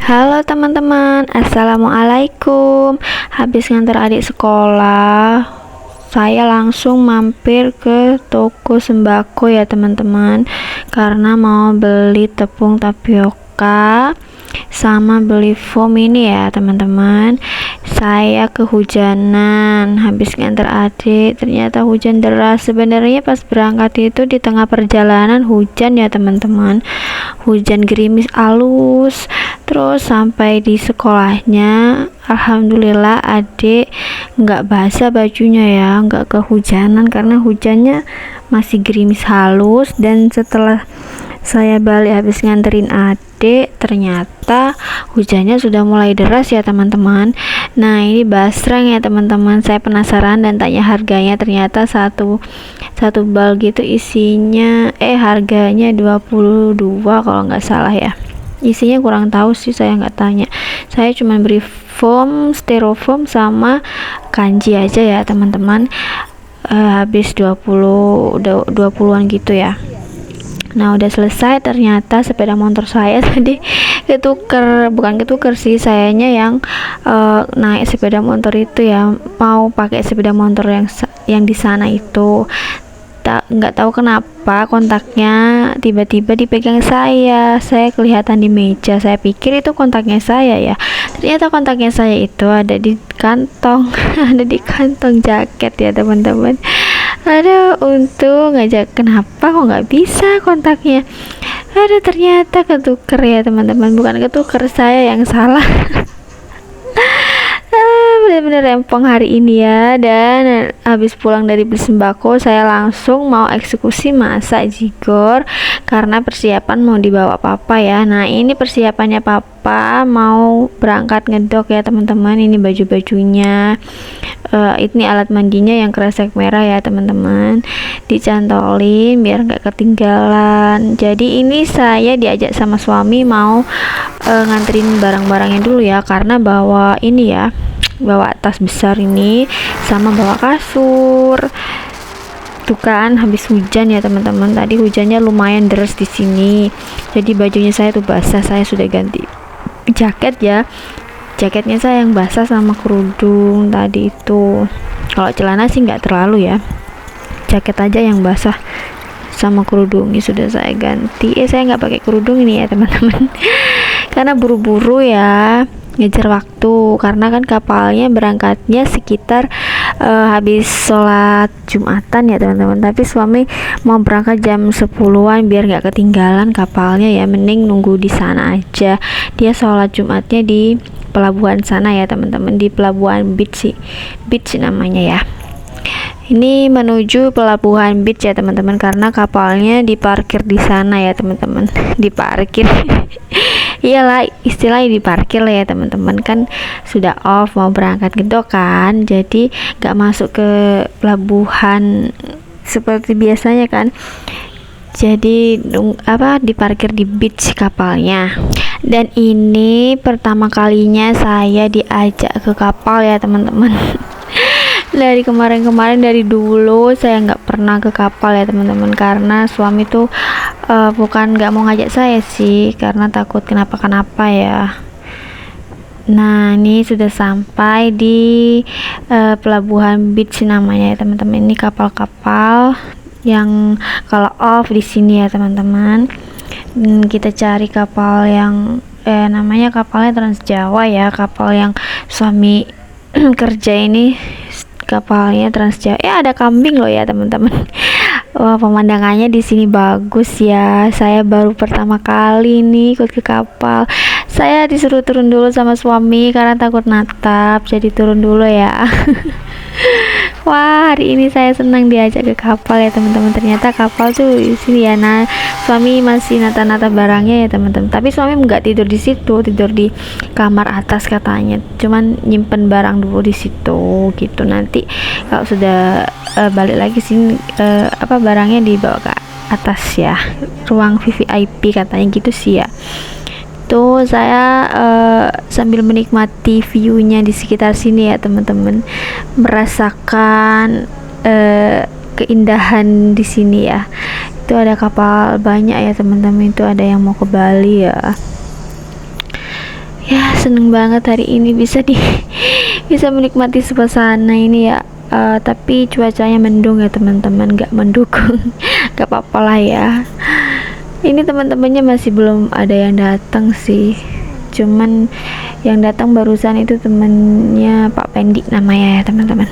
Halo teman-teman, assalamualaikum. Habis ngantar adik sekolah, saya langsung mampir ke toko sembako ya teman-teman, karena mau beli tepung tapioka sama beli foam ini ya teman-teman. Saya kehujanan habis ngantar adik, ternyata hujan deras. Sebenarnya pas berangkat itu di tengah perjalanan hujan ya teman-teman, hujan gerimis alus. Terus sampai di sekolahnya, alhamdulillah adik nggak basah bajunya ya, nggak kehujanan karena hujannya masih gerimis halus. Dan setelah saya balik habis nganterin adik, ternyata hujannya sudah mulai deras ya teman-teman. Nah, ini basreng ya teman-teman. Saya penasaran dan tanya harganya. Ternyata satu bal gitu isinya harganya 22 kalau nggak salah ya. Isinya kurang tahu sih, saya nggak tanya. Saya cuma beri foam, styrofoam sama kanji aja ya teman-teman. Habis 20-an gitu ya. Nah, udah selesai. Ternyata sepeda motor saya tadi bukan ketuker sih, sayanya yang naik sepeda motor itu ya, mau pakai sepeda motor yang di sana itu. Nggak tahu kenapa kontaknya tiba-tiba dipegang saya kelihatan di meja. Saya pikir itu kontaknya saya ya, ternyata kontaknya saya itu ada di kantong ada di kantong jaket ya teman-teman. Aduh, untung aja, kenapa kok nggak bisa kontaknya. Aduh, ternyata ketuker ya teman-teman, bukan ketuker, saya yang salah. Bener-bener rempong hari ini ya. Dan habis pulang dari beli sembako, saya langsung mau eksekusi masak jigor karena persiapan mau dibawa papa ya. Nah, ini persiapannya papa mau berangkat ngedok ya teman-teman. Ini baju-bajunya, ini alat mandinya yang kresek merah ya teman-teman, dicantolin biar nggak ketinggalan. Jadi ini saya diajak sama suami mau nganterin barang-barangnya dulu ya, karena bawa ini ya, bawa tas besar ini sama bawa kasur. Tuh kan, habis hujan ya teman-teman, tadi hujannya lumayan deras di sini, jadi bajunya saya tuh basah. Saya sudah ganti jaket ya, jaketnya saya yang basah sama kerudung tadi itu. Kalau celana sih nggak terlalu ya, jaket aja yang basah sama kerudung ini sudah saya ganti. Saya nggak pakai kerudung ini ya teman-teman karena buru-buru ya, ngejar waktu, karena kan kapalnya berangkatnya sekitar habis sholat Jumatan ya teman-teman. Tapi suami mau berangkat jam 10-an biar nggak ketinggalan kapalnya ya, mending nunggu di sana aja. Dia sholat Jumatnya di pelabuhan sana ya teman-teman, di pelabuhan beach namanya ya. Ini menuju pelabuhan beach ya teman-teman, karena kapalnya diparkir di sana ya teman-teman. Diparkir iyalah, istilahnya diparkir lah ya teman-teman, kan sudah off mau berangkat ngedok kan, jadi gak masuk ke pelabuhan seperti biasanya kan. Jadi diparkir di beach kapalnya. Dan ini pertama kalinya saya diajak ke kapal ya teman-teman. Dari kemarin-kemarin, dari dulu saya nggak pernah ke kapal ya teman-teman, karena suami tuh bukan nggak mau ngajak saya sih, karena takut kenapa-kenapa ya. Nah, ini sudah sampai di pelabuhan beach namanya ya teman-teman. Ini kapal-kapal yang kalau off di sini ya teman-teman. Kita cari kapal yang namanya kapalnya Trans Jawa ya, kapal yang suami kerja ini kapalnya Trans Jawa. Ada kambing loh ya teman-teman. Wah, pemandangannya di sini bagus ya. Saya baru pertama kali nih ikut ke kapal. Saya disuruh turun dulu sama suami karena takut natap, jadi turun dulu ya. Wah, hari ini saya senang diajak ke kapal ya teman-teman. Ternyata kapal tuh di sini ya. Nah, suami masih nata-nata barangnya ya teman-teman. Tapi suami nggak tidur di situ, tidur di kamar atas katanya. Cuman nyimpen barang dulu di situ gitu. Nanti kalau sudah balik lagi sini barangnya dibawa ke atas ya, ruang VVIP katanya gitu sih ya. Tuh saya sambil menikmati view-nya di sekitar sini ya teman-teman, merasakan keindahan di sini ya. Itu ada kapal banyak ya teman-teman, itu ada yang mau ke Bali ya. Ya, seneng banget hari ini bisa menikmati suasana ini ya. Tapi cuacanya mendung ya teman-teman, nggak mendukung. Gak apa-apa lah ya. Ini teman-temannya masih belum ada yang datang sih. Cuman yang datang barusan itu temennya Pak Pendi namanya ya teman-teman.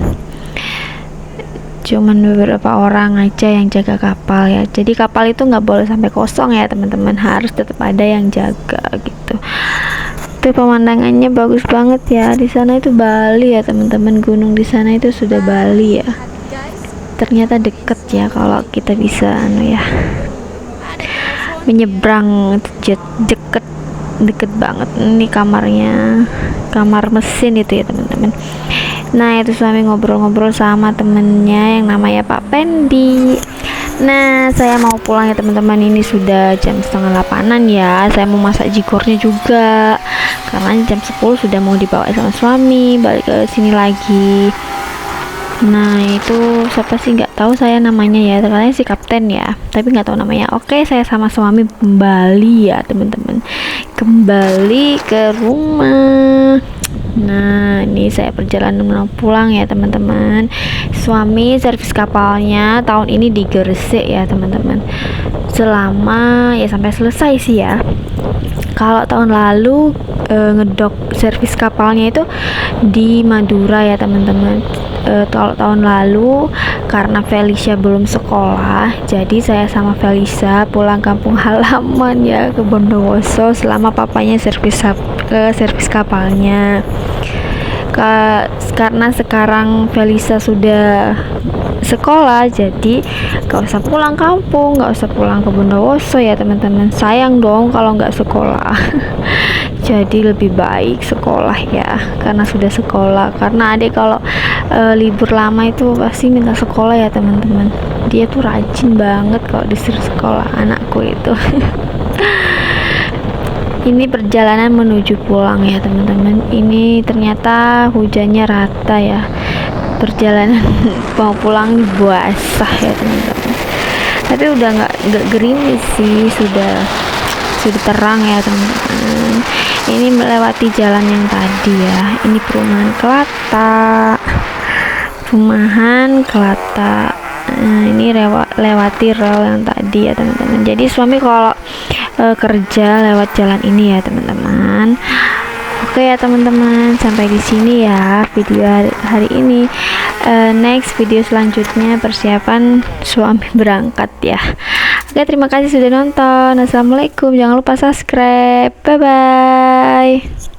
Cuman beberapa orang aja yang jaga kapal ya. Jadi kapal itu nggak boleh sampai kosong ya teman-teman, harus tetap ada yang jaga gitu. Tuh pemandangannya bagus banget ya. Di sana itu Bali ya teman-teman, gunung di sana itu sudah Bali ya. Ternyata deket ya kalau kita bisa ya menyeberang, deket banget. Ini kamarnya, kamar mesin itu ya teman-teman. Nah itu suami ngobrol-ngobrol sama temennya yang namanya Pak Pendi. Nah saya mau pulang ya teman-teman, ini sudah jam 7:30 ya. Saya mau masak jigornya juga karena jam 10 sudah mau dibawa sama suami balik ke sini lagi. Nah itu siapa sih, nggak tahu saya namanya ya, katanya si kapten ya, tapi nggak tahu namanya. Oke, saya sama suami kembali ya teman-teman, kembali ke rumah. Nah ini saya perjalanan mau pulang ya teman-teman. Suami servis kapalnya tahun ini di Gresik ya teman-teman, selama ya sampai selesai sih ya. Kalau tahun lalu ngedok servis kapalnya itu di Madura ya teman-teman. Kalau tahun lalu karena Felicia belum sekolah, jadi saya sama Felicia pulang kampung halaman ya ke Bondowoso selama papanya servis kapalnya. Karena sekarang Felicia sudah sekolah, jadi gak usah pulang kampung, gak usah pulang ke Bondowoso ya teman-teman. Sayang dong kalau nggak sekolah. Jadi lebih baik sekolah ya, karena sudah sekolah. Karena adik kalau libur lama itu pasti minta sekolah ya teman-teman. Dia tuh rajin banget kalau disuruh sekolah, anakku itu. Ini perjalanan menuju pulang ya teman-teman. Ini ternyata hujannya rata ya. Perjalanan mau pulang basah ya teman-teman. Tapi udah nggak gerimis sih, sudah terang ya teman-teman. Ini melewati jalan yang tadi ya. Ini perumahan Kelata. Nah, ini lewati rel yang tadi ya teman-teman. Jadi suami kalau kerja lewat jalan ini ya teman-teman. Oke ya teman-teman, sampai di sini ya video hari ini. Next video selanjutnya persiapan suami berangkat ya. Oke, terima kasih sudah nonton. Assalamualaikum, jangan lupa subscribe. Bye bye.